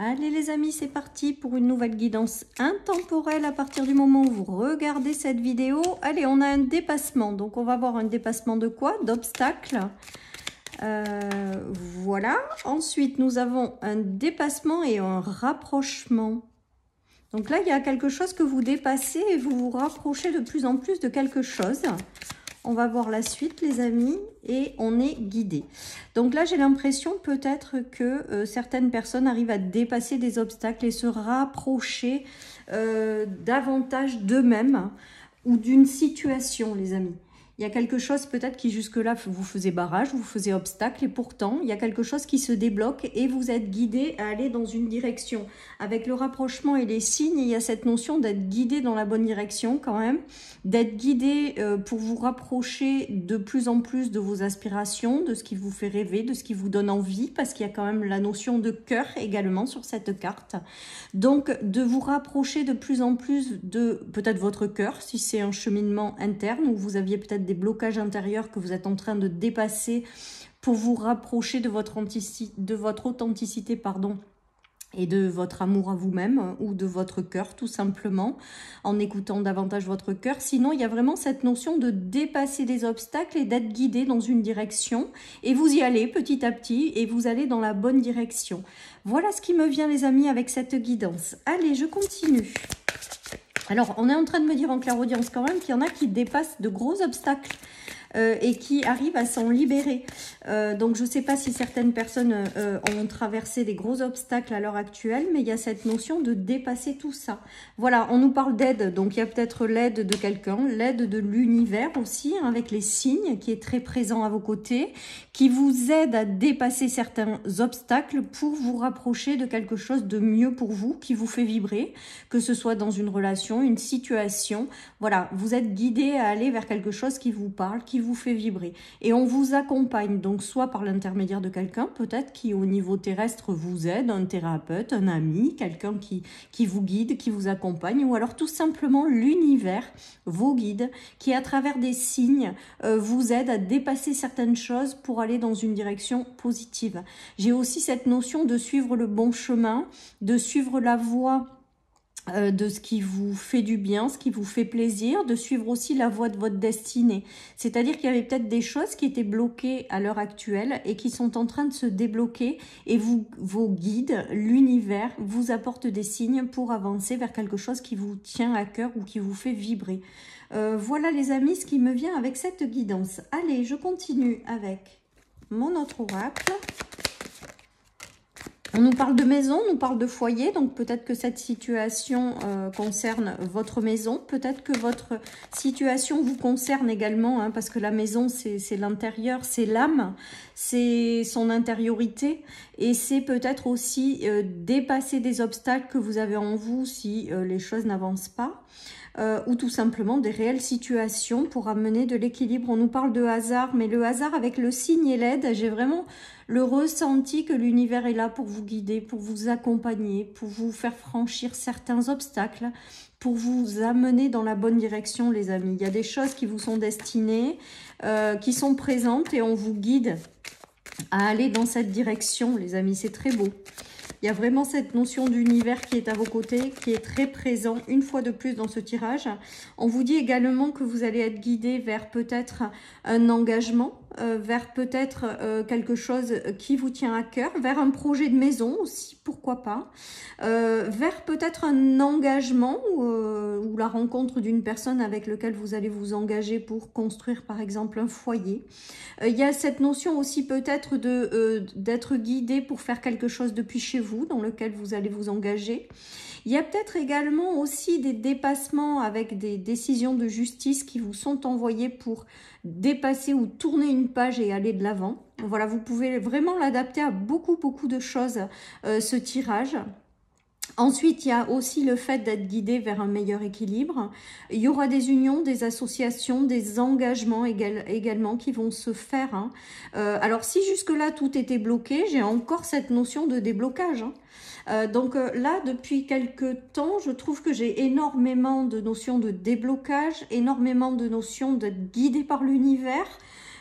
Allez les amis, c'est parti pour une nouvelle guidance intemporelle à partir du moment où vous regardez cette vidéo. Allez, on a un dépassement. Donc, on va voir un dépassement de quoi? D'obstacles. Voilà. Ensuite, nous avons un dépassement et un rapprochement. Donc là, il y a quelque chose que vous dépassez et vous vous rapprochez de plus en plus de quelque chose. On va voir la suite les amis et on est guidé. Donc là j'ai l'impression peut-être que certaines personnes arrivent à dépasser des obstacles et se rapprocher davantage d'eux-mêmes ou d'une situation les amis. Il y a quelque chose peut-être qui jusque-là vous faisait barrage, vous faisait obstacle et pourtant il y a quelque chose qui se débloque et vous êtes guidé à aller dans une direction. Avec le rapprochement et les signes, il y a cette notion d'être guidé dans la bonne direction quand même, d'être guidé pour vous rapprocher de plus en plus de vos aspirations, de ce qui vous fait rêver, de ce qui vous donne envie, parce qu'il y a quand même la notion de cœur également sur cette carte. Donc de vous rapprocher de plus en plus de peut-être votre cœur, si c'est un cheminement interne où vous aviez peut-être des blocages intérieurs que vous êtes en train de dépasser pour vous rapprocher de votre authenticité, pardon, et de votre amour à vous-même ou de votre cœur tout simplement, en écoutant davantage votre cœur. Sinon, il y a vraiment cette notion de dépasser des obstacles et d'être guidé dans une direction et vous y allez petit à petit et vous allez dans la bonne direction. Voilà ce qui me vient les amis avec cette guidance. Allez, je continue. Alors, on est en train de me dire en clairaudience quand même qu'il y en a qui dépassent de gros obstacles et qui arrivent à s'en libérer. Donc, je ne sais pas si certaines personnes ont traversé des gros obstacles à l'heure actuelle, mais il y a cette notion de dépasser tout ça. Voilà, on nous parle d'aide, donc il y a peut-être l'aide de quelqu'un, l'aide de l'univers aussi, hein, avec les signes qui est très présent à vos côtés, qui vous aide à dépasser certains obstacles pour vous rapprocher de quelque chose de mieux pour vous, qui vous fait vibrer, que ce soit dans une relation, une situation. Voilà, vous êtes guidé à aller vers quelque chose qui vous parle, qui vous fait vibrer. Et on vous accompagne, donc soit par l'intermédiaire de quelqu'un, peut-être qui au niveau terrestre vous aide, un thérapeute, un ami, quelqu'un qui vous guide, qui vous accompagne, ou alors tout simplement l'univers, vos guides, qui à travers des signes vous aide à dépasser certaines choses pour aller dans une direction positive. J'ai aussi cette notion de suivre le bon chemin, de suivre la voie de ce qui vous fait du bien, ce qui vous fait plaisir, de suivre aussi la voie de votre destinée. C'est-à-dire qu'il y avait peut-être des choses qui étaient bloquées à l'heure actuelle et qui sont en train de se débloquer et vos guides, l'univers, vous apportent des signes pour avancer vers quelque chose qui vous tient à cœur ou qui vous fait vibrer. Voilà les amis, ce qui me vient avec cette guidance. Allez, je continue avec mon autre oracle. On nous parle de maison, on nous parle de foyer, donc peut-être que cette situation concerne votre maison, peut-être que votre situation vous concerne également, hein, parce que la maison c'est l'intérieur, c'est l'âme, c'est son intériorité, et c'est peut-être aussi dépasser des obstacles que vous avez en vous si les choses n'avancent pas. Ou tout simplement des réelles situations pour amener de l'équilibre. On nous parle de hasard, mais le hasard avec le signe et l'aide, j'ai vraiment le ressenti que l'univers est là pour vous guider, pour vous accompagner, pour vous faire franchir certains obstacles, pour vous amener dans la bonne direction les amis. Il y a des choses qui vous sont destinées, qui sont présentes et on vous guide à aller dans cette direction les amis, c'est très beau. Il y a vraiment cette notion d'univers qui est à vos côtés, qui est très présent une fois de plus dans ce tirage. On vous dit également que vous allez être guidé vers peut-être un engagement, vers peut-être quelque chose qui vous tient à cœur, vers un projet de maison aussi, pourquoi pas, vers peut-être un engagement ou la rencontre d'une personne avec laquelle vous allez vous engager pour construire par exemple un foyer. Il y a cette notion aussi peut-être d'être guidé pour faire quelque chose depuis chez vous, dans lequel vous allez vous engager. Il y a peut-être également aussi des dépassements avec des décisions de justice qui vous sont envoyées pour dépasser ou tourner une page et aller de l'avant. Voilà, vous pouvez vraiment l'adapter à beaucoup de choses, ce tirage. Ensuite, il y a aussi le fait d'être guidé vers un meilleur équilibre. Il y aura des unions, des associations, des engagements également qui vont se faire. Hein. Alors, si jusque-là, tout était bloqué, j'ai encore cette notion de déblocage. Hein. Donc là, depuis quelques temps, je trouve que j'ai énormément de notions de déblocage, énormément de notions d'être guidé par l'univers,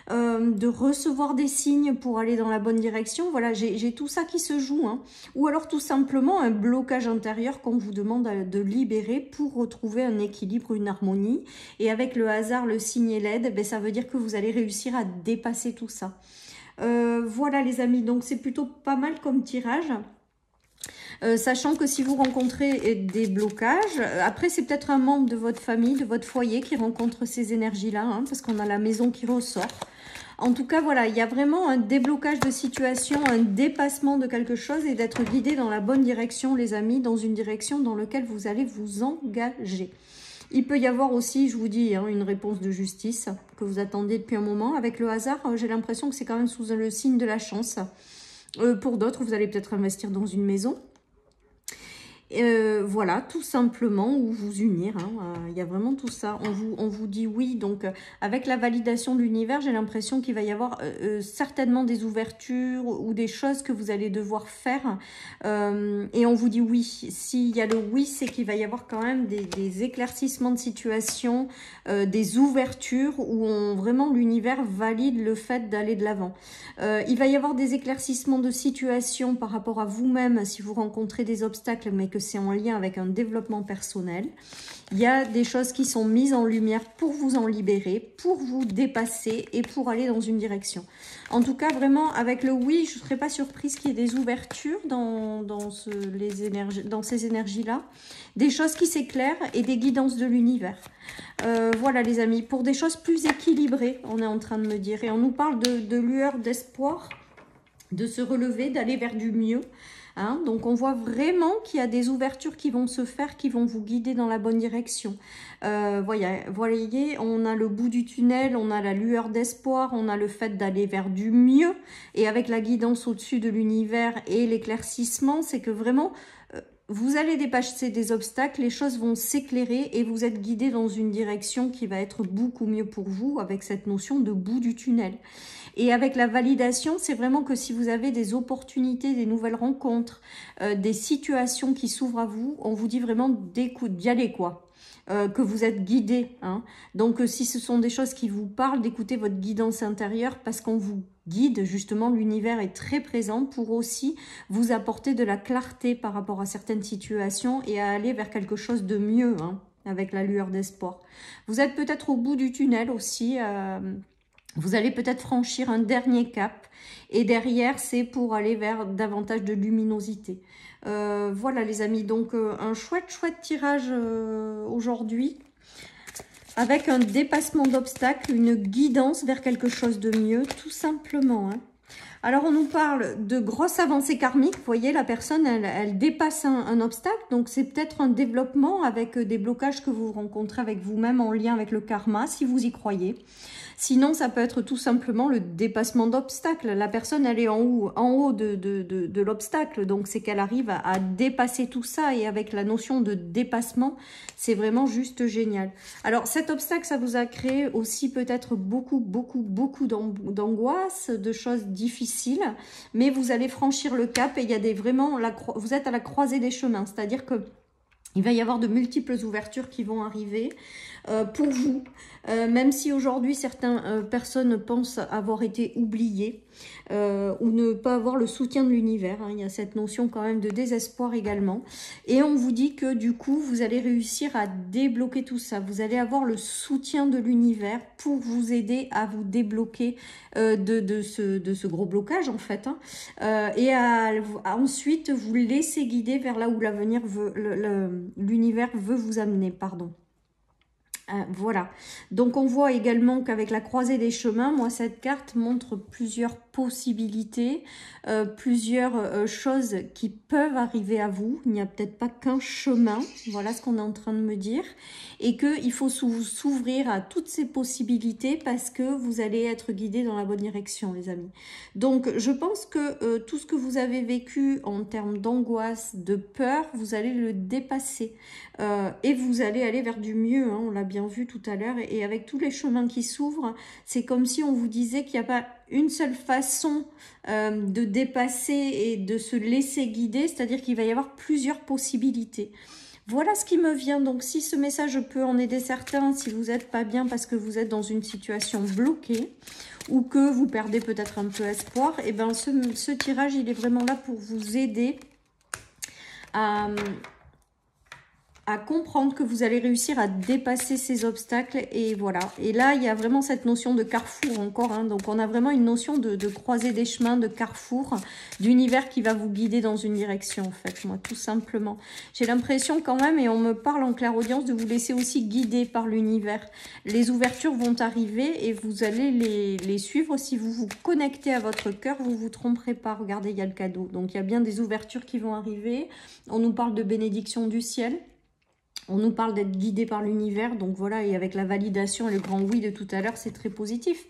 de recevoir des signes pour aller dans la bonne direction. Voilà, j'ai tout ça qui se joue, hein. Ou alors tout simplement un blocage intérieur qu'on vous demande de libérer pour retrouver un équilibre, une harmonie. Et avec le hasard, le signe et l'aide, ben, ça veut dire que vous allez réussir à dépasser tout ça. Voilà les amis, donc c'est plutôt pas mal comme tirage. Sachant que si vous rencontrez des blocages, après c'est peut-être un membre de votre famille, de votre foyer qui rencontre ces énergies-là, hein, parce qu'on a la maison qui ressort. En tout cas, voilà, il y a vraiment un déblocage de situation, un dépassement de quelque chose et d'être guidé dans la bonne direction, les amis, dans une direction dans laquelle vous allez vous engager. Il peut y avoir aussi, je vous dis, hein, une réponse de justice que vous attendiez depuis un moment. Avec le hasard, j'ai l'impression que c'est quand même sous le signe de la chance. Pour d'autres, vous allez peut-être investir dans une maison. Voilà, tout simplement, ou vous unir, hein, y a vraiment tout ça. On vous dit oui, donc avec la validation de l'univers, j'ai l'impression qu'il va y avoir certainement des ouvertures ou des choses que vous allez devoir faire. Et on vous dit oui. S'il y a le oui, c'est qu'il va y avoir quand même des éclaircissements de situation, des ouvertures où vraiment l'univers valide le fait d'aller de l'avant. Il va y avoir des éclaircissements de situation par rapport à vous-même si vous rencontrez des obstacles, mais que c'est en lien avec un développement personnel. Il y a des choses qui sont mises en lumière pour vous en libérer, pour vous dépasser et pour aller dans une direction. En tout cas, vraiment, avec le oui, je ne serais pas surprise qu'il y ait des ouvertures dans ces énergies-là. Des choses qui s'éclairent et des guidances de l'univers. Voilà les amis, pour des choses plus équilibrées, on est en train de me dire. Et on nous parle de lueur d'espoir, de se relever, d'aller vers du mieux. Hein, donc on voit vraiment qu'il y a des ouvertures qui vont se faire, qui vont vous guider dans la bonne direction. Voyez, on a le bout du tunnel, on a la lueur d'espoir, on a le fait d'aller vers du mieux. Et avec la guidance au-dessus de l'univers et l'éclaircissement, c'est que vraiment, vous allez dépasser des obstacles, les choses vont s'éclairer et vous êtes guidé dans une direction qui va être beaucoup mieux pour vous avec cette notion de bout du tunnel. Et avec la validation, c'est vraiment que si vous avez des opportunités, des nouvelles rencontres, des situations qui s'ouvrent à vous, on vous dit vraiment d'y aller quoi. Que vous êtes guidé. Hein. Donc si ce sont des choses qui vous parlent, d'écouter votre guidance intérieure parce qu'on vous guide, justement l'univers est très présent pour aussi vous apporter de la clarté par rapport à certaines situations et à aller vers quelque chose de mieux hein, avec la lueur d'espoir. Vous êtes peut-être au bout du tunnel aussi. Vous allez peut-être franchir un dernier cap et derrière, c'est pour aller vers davantage de luminosité. Voilà les amis, donc un chouette tirage aujourd'hui avec un dépassement d'obstacles, une guidance vers quelque chose de mieux, tout simplement. Hein. Alors, on nous parle de grosses avancées karmiques. Vous voyez, la personne, elle dépasse un obstacle. Donc, c'est peut-être un développement avec des blocages que vous rencontrez avec vous-même en lien avec le karma, si vous y croyez. Sinon, ça peut être tout simplement le dépassement d'obstacles. La personne, elle est en haut de l'obstacle. Donc, c'est qu'elle arrive à dépasser tout ça. Et avec la notion de dépassement, c'est vraiment juste génial. Alors, cet obstacle, ça vous a créé aussi peut-être beaucoup d'angoisse, de choses difficiles. Mais vous allez franchir le cap et il y a vous êtes à la croisée des chemins. C'est-à-dire que il va y avoir de multiples ouvertures qui vont arriver pour vous, même si aujourd'hui certaines personnes pensent avoir été oubliées ou ne pas avoir le soutien de l'univers. Hein. Il y a cette notion quand même de désespoir également. Et on vous dit que du coup, vous allez réussir à débloquer tout ça. Vous allez avoir le soutien de l'univers pour vous aider à vous débloquer de ce gros blocage en fait. Hein. Et ensuite, vous laisser guider vers là où l'avenir veut, l'univers veut vous amener, pardon. Voilà, donc on voit également qu'avec la croisée des chemins, moi cette carte montre plusieurs possibilités, plusieurs choses qui peuvent arriver à vous. Il n'y a peut-être pas qu'un chemin, voilà ce qu'on est en train de me dire, et qu'il faut s'ouvrir à toutes ces possibilités parce que vous allez être guidé dans la bonne direction les amis. Donc je pense que tout ce que vous avez vécu en termes d'angoisse, de peur, vous allez le dépasser et vous allez aller vers du mieux, hein, on l'a bien vu tout à l'heure, et avec tous les chemins qui s'ouvrent, c'est comme si on vous disait qu'il n'y a pas une seule façon de dépasser et de se laisser guider, c'est-à-dire qu'il va y avoir plusieurs possibilités. Voilà ce qui me vient, donc si ce message peut en aider certains, si vous n'êtes pas bien parce que vous êtes dans une situation bloquée, ou que vous perdez peut-être un peu espoir, et bien ce tirage, il est vraiment là pour vous aider à comprendre que vous allez réussir à dépasser ces obstacles. Et voilà. Et là, il y a vraiment cette notion de carrefour encore. Hein. Donc, on a vraiment une notion de croisée des chemins, de carrefour, d'univers qui va vous guider dans une direction, en fait, moi, tout simplement. J'ai l'impression quand même, et on me parle en clairaudience, de vous laisser aussi guider par l'univers. Les ouvertures vont arriver et vous allez les suivre. Si vous vous connectez à votre cœur, vous ne vous tromperez pas. Regardez, il y a le cadeau. Donc, il y a bien des ouvertures qui vont arriver. On nous parle de bénédiction du ciel. On nous parle d'être guidé par l'univers, donc voilà, et avec la validation et le grand oui de tout à l'heure, c'est très positif.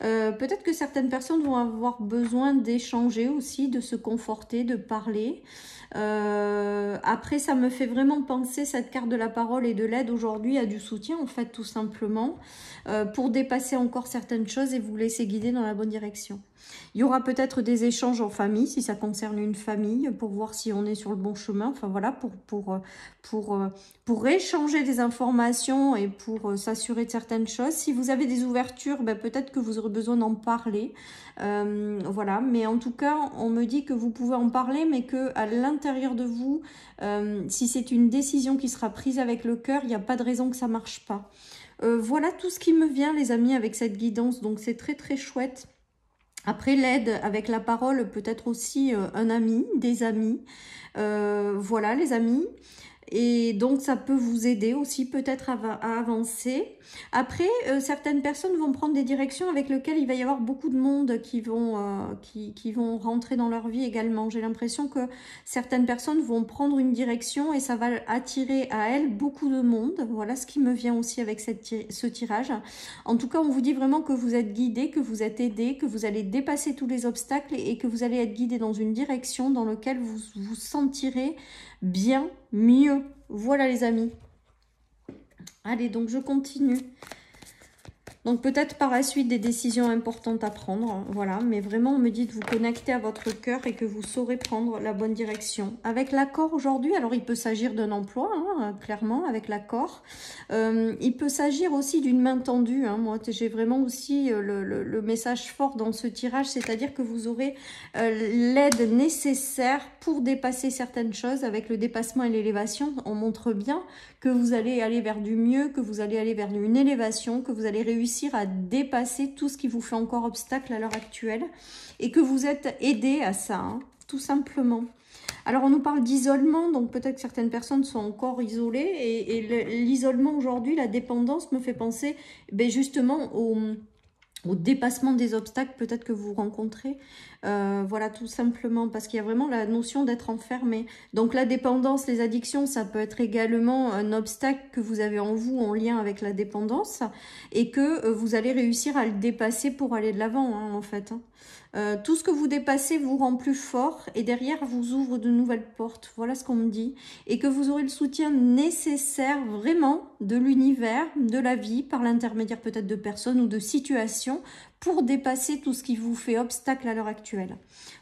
Peut-être que certaines personnes vont avoir besoin d'échanger aussi, de se conforter, de parler. Après, ça me fait vraiment penser, cette carte de la parole et de l'aide aujourd'hui, à du soutien, en fait, tout simplement, pour dépasser encore certaines choses et vous laisser guider dans la bonne direction. Il y aura peut-être des échanges en famille, si ça concerne une famille, pour voir si on est sur le bon chemin. Enfin voilà, pour échanger des informations et pour s'assurer de certaines choses. Si vous avez des ouvertures, ben, peut-être que vous aurez besoin d'en parler. Voilà, mais en tout cas, on me dit que vous pouvez en parler, mais que à l'intérieur de vous, si c'est une décision qui sera prise avec le cœur, il n'y a pas de raison que ça ne marche pas. Voilà tout ce qui me vient, les amis, avec cette guidance. Donc, c'est très, très chouette. Après, l'aide avec la parole, peut-être aussi un ami, des amis. Voilà, les amis. Et donc, ça peut vous aider aussi peut-être à avancer. Après, certaines personnes vont prendre des directions avec lesquelles il va y avoir beaucoup de monde qui vont rentrer dans leur vie également. J'ai l'impression que certaines personnes vont prendre une direction et ça va attirer à elles beaucoup de monde. Voilà ce qui me vient aussi avec ce tirage. En tout cas, on vous dit vraiment que vous êtes guidé, que vous êtes aidé, que vous allez dépasser tous les obstacles et que vous allez être guidé dans une direction dans laquelle vous vous sentirez bien, mieux. Voilà les amis. Allez, donc je continue. Donc peut-être par la suite des décisions importantes à prendre, voilà, mais vraiment on me dit de vous connecter à votre cœur et que vous saurez prendre la bonne direction. Avec l'accord aujourd'hui, alors il peut s'agir d'un emploi, hein, clairement, avec l'accord. Il peut s'agir aussi d'une main tendue, hein. Moi j'ai vraiment aussi le message fort dans ce tirage, c'est-à-dire que vous aurez l'aide nécessaire pour dépasser certaines choses. Avec le dépassement et l'élévation, on montre bien que vous allez aller vers du mieux, que vous allez aller vers une élévation, que vous allez réussir à dépasser tout ce qui vous fait encore obstacle à l'heure actuelle et que vous êtes aidé à ça, hein, tout simplement. Alors, on nous parle d'isolement, donc peut-être que certaines personnes sont encore isolées et l'isolement aujourd'hui, la dépendance me fait penser justement au dépassement des obstacles peut-être que vous rencontrez. Voilà, tout simplement, parce qu'il y a vraiment la notion d'être enfermé. Donc la dépendance, les addictions, ça peut être également un obstacle que vous avez en vous en lien avec la dépendance et que vous allez réussir à le dépasser pour aller de l'avant, hein, en fait. Tout ce que vous dépassez vous rend plus fort et derrière vous ouvre de nouvelles portes. Voilà ce qu'on me dit. Et que vous aurez le soutien nécessaire vraiment de l'univers, de la vie, par l'intermédiaire peut-être de personnes ou de situations pour dépasser tout ce qui vous fait obstacle à l'heure actuelle.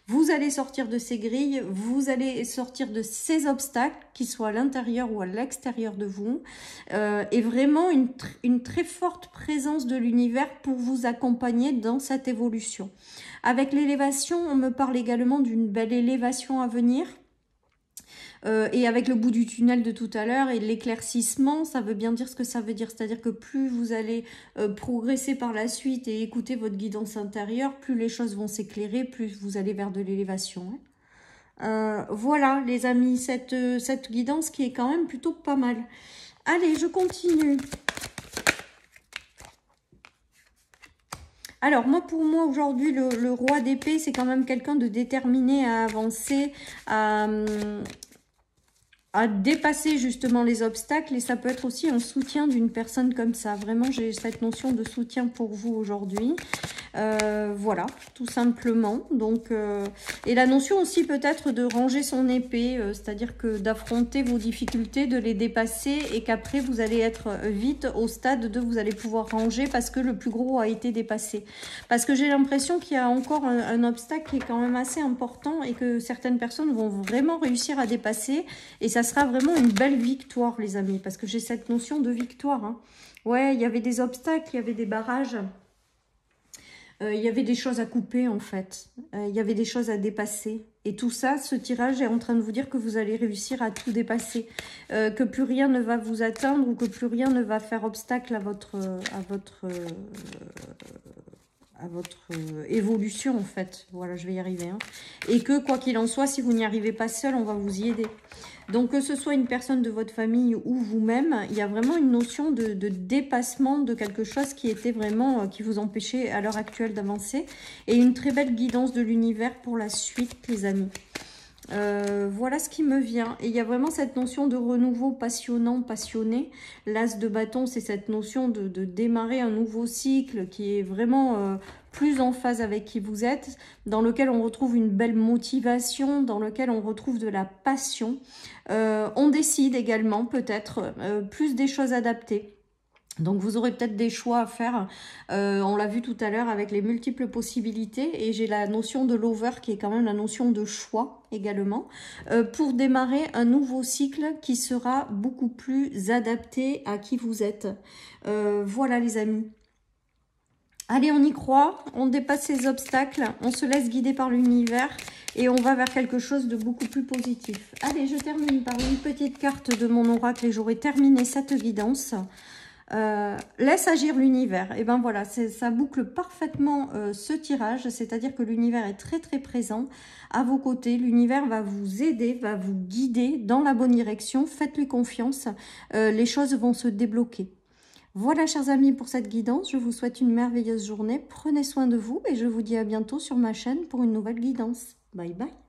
Vous allez sortir de ces grilles, vous allez sortir de ces obstacles, qu'ils soient à l'intérieur ou à l'extérieur de vous, et vraiment une très forte présence de l'univers pour vous accompagner dans cette évolution. Avec l'élévation, on me parle également d'une belle élévation à venir. Et avec le bout du tunnel de tout à l'heure et l'éclaircissement, ça veut bien dire ce que ça veut dire. C'est-à-dire que plus vous allez progresser par la suite et écouter votre guidance intérieure, plus les choses vont s'éclairer, plus vous allez vers de l'élévation. Voilà les amis, cette guidance qui est quand même plutôt pas mal. Allez, je continue. Alors, pour moi, aujourd'hui, le roi d'épée, c'est quand même quelqu'un de déterminé à avancer, à dépasser justement les obstacles. Et ça peut être aussi un soutien d'une personne comme ça. Vraiment, j'ai cette notion de soutien pour vous aujourd'hui. Voilà, tout simplement. Donc, et la notion aussi peut-être de ranger son épée, c'est-à-dire que d'affronter vos difficultés, de les dépasser et qu'après vous allez être vite au stade de vous allez pouvoir ranger parce que le plus gros a été dépassé. Parce que j'ai l'impression qu'il y a encore un obstacle qui est quand même assez important et que certaines personnes vont vraiment réussir à dépasser et ça sera vraiment une belle victoire, les amis, parce que j'ai cette notion de victoire, hein. Ouais, il y avait des obstacles, il y avait des barrages. il y avait des choses à couper en fait. Il y avait des choses à dépasser. Et tout ça, ce tirage est en train de vous dire que vous allez réussir à tout dépasser. Que plus rien ne va vous atteindre ou que plus rien ne va faire obstacle à votre évolution en fait. Voilà, je vais y arriver. Hein. Et que quoi qu'il en soit, si vous n'y arrivez pas seul, on va vous y aider. Donc que ce soit une personne de votre famille ou vous-même, il y a vraiment une notion de dépassement de quelque chose qui était vraiment, qui vous empêchait à l'heure actuelle d'avancer. Et une très belle guidance de l'univers pour la suite, les amis. Voilà ce qui me vient. Et il y a vraiment cette notion de renouveau passionnant, passionné. L'as de bâton, c'est cette notion de démarrer un nouveau cycle qui est vraiment plus en phase avec qui vous êtes, dans lequel on retrouve une belle motivation, dans lequel on retrouve de la passion. On décide également peut-être plus des choses adaptées. Donc vous aurez peut-être des choix à faire, on l'a vu tout à l'heure avec les multiples possibilités, et j'ai la notion de l'over qui est quand même la notion de choix également, pour démarrer un nouveau cycle qui sera beaucoup plus adapté à qui vous êtes. Voilà les amis. Allez, on y croit, on dépasse ces obstacles, on se laisse guider par l'univers et on va vers quelque chose de beaucoup plus positif. Allez, je termine par une petite carte de mon oracle et j'aurai terminé cette guidance. Laisse agir l'univers. Et ben voilà, ça boucle parfaitement ce tirage, c'est-à-dire que l'univers est très très présent à vos côtés. L'univers va vous aider, va vous guider dans la bonne direction. Faites-lui confiance, les choses vont se débloquer. Voilà, chers amis, pour cette guidance. Je vous souhaite une merveilleuse journée. Prenez soin de vous et je vous dis à bientôt sur ma chaîne pour une nouvelle guidance. Bye bye.